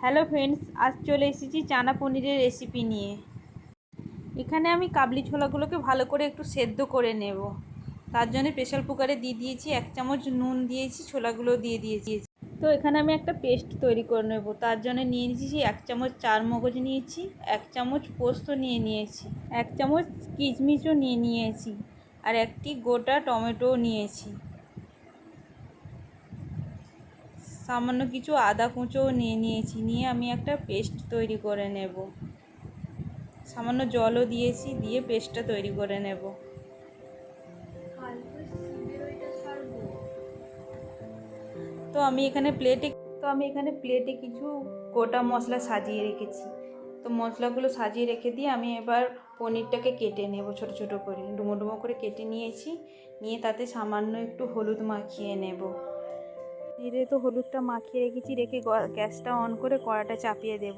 Hello friends, আজ চলে এসেছি চানা পনিরের রেসিপি নিয়ে। এখানে আমি কাবলি ছোলাগুলোকে ভালো করে একটু সেদ্ধ করে নেব। তার জন্য প্রেসার কুকারে দিয়ে দিয়েছি, 1 চামচ নুন দিয়েছি, ছোলাগুলো দিয়ে দিয়েছি। তো এখানে আমি একটা পেস্ট তৈরি করে নেব। তার জন্য নিয়ে নিয়েছি 1 চামচ চারমগজ নিয়েছি, 1 চামচ পোস্ত নিয়েছি, 1 চামচ কিশমিশও নিয়েছি, আর একটি গোটা টমেটো নিয়েছি। সামান্য কিছু আদা কুঁচোও নিয়েছি। নিয়ে আমি একটা পেস্ট তৈরি করে নেব। সামান্য জলও দিয়েছি, দিয়ে পেস্টটা তৈরি করে নেব। তো আমি এখানে প্লেটে কিছু গোটা মশলা সাজিয়ে রেখেছি। তো মশলাগুলো সাজিয়ে রেখে দিয়ে আমি এবার পনিরটাকে কেটে নেব ছোট ছোট করে, ডুমো ডুমো করে কেটে নিয়েছি। নিয়ে তাতে সামান্য একটু হলুদ মাখিয়ে নেব। ধীরে তো হলুদটা মাখিয়ে রেখেছি, রেখে গ্যাসটা অন করে কড়াটা চাপিয়ে দেব।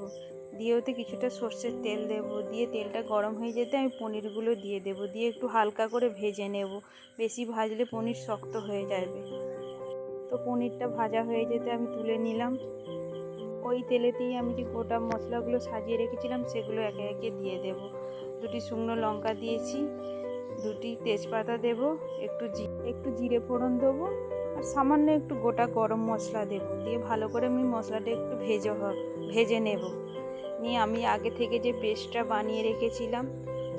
দিয়ে ওতে কিছুটা সর্ষের তেল দেব। দিয়ে তেলটা গরম হয়ে যেতে আমি পনিরগুলো দিয়ে দেব। দিয়ে একটু হালকা করে ভেজে নেব। বেশি ভাজলে পনির শক্ত হয়ে যাবে। তো পনিরটা ভাজা হয়ে যেতে আমি তুলে নিলাম। ওই তেলেতেই আমি যে গোটা মশলাগুলো সাজিয়ে রেখেছিলাম সেগুলো একে একে দিয়ে দেব। 2টি শুকনো লঙ্কা দিয়েছি, 2টি তেজপাতা দেব, একটু জিরে ফোড়ন দেবো, আর সামান্য একটু গোটা গরম মশলা দেব। দিয়ে ভালো করে আমি মশলাটা একটু ভেজে নেব। নিয়ে আমি আগে থেকে যে পেস্টটা বানিয়ে রেখেছিলাম,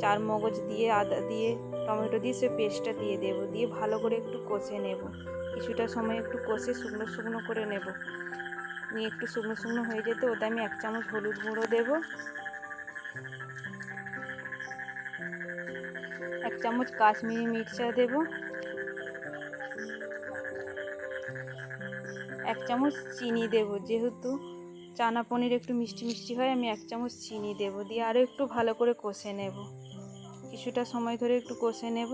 চারমগজ দিয়ে, আদা দিয়ে, টমেটো দিয়ে, সে পেস্টটা দিয়ে দেব। দিয়ে ভালো করে একটু কষে নেব। কিছুটা সময় একটু কষে শুকনো শুকনো করে নেব। নিয়ে একটু শুকনো শুকনো হয়ে যেতে ওতে আমি 1 চামচ হলুদ গুঁড়ো দেব, 1 চামচ কাশ্মীরি মির্চা দেব, 1 চামচ চিনি দেব। যেহেতু চানা পনির একটু মিষ্টি মিষ্টি হয়, আমি 1 চামচ চিনি দেব। দিয়ে আরও একটু ভালো করে কষে নেব। কিছুটা সময় ধরে একটু কষে নেব।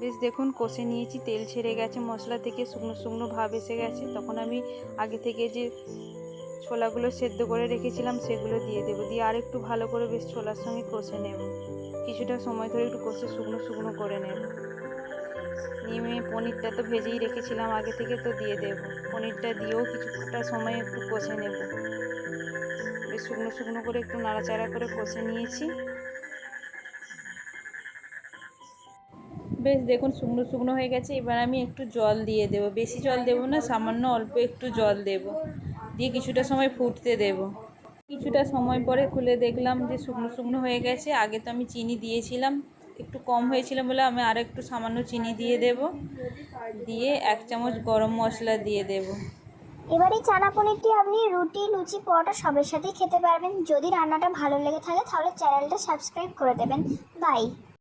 বেশ দেখুন কষে নিয়েছি, তেল ছেড়ে গেছে মশলা থেকে, শুকনো শুকনো ভাব এসে গেছে। তখন আমি আগে থেকে যে ছোলাগুলো সেদ্ধ করে রেখেছিলাম সেগুলো দিয়ে দেবো। দিয়ে আর একটু ভালো করে বেশ ছোলার সঙ্গে কষে নেব। কিছুটা সময় ধরে একটু কষে শুকনো শুকনো করে নেব। নিয়ে পনিরটা তো ভেজেই রেখেছিলাম আগে থেকে, তো দিয়ে দেব। পনিরটা দিয়েও কিছুটা সময় একটু কষে নেব। বেশ শুকনো শুকনো করে একটু নাড়াচাড়া করে কষে নিয়েছি। বেশ দেখুন শুকনো শুকনো হয়ে গেছে। এবার আমি একটু জল দিয়ে দেব। বেশি জল দেব না, সামান্য অল্প একটু জল দেব। দিয়ে কিছুটা সময় ফুটতে দেব। কিছুটা সময় পরে খুলে দেখলাম যে শুকনো শুকনো হয়ে গেছে। আগে তো আমি চিনি দিয়েছিলাম, একটু কম হয়েছিল বলে আমি আর একটু সামান্য চিনি দিয়ে দেব। দিয়ে 1 চামচ গরম মশলা দিয়ে দেব। এবার এই চানা পনিরটি আপনি রুটি, লুচি, পরোটা সবের সাথেই খেতে পারবেন। যদি রান্নাটা ভালো লেগে থাকে তাহলে চ্যানেলটা সাবস্ক্রাইব করে দেবেন। বাই।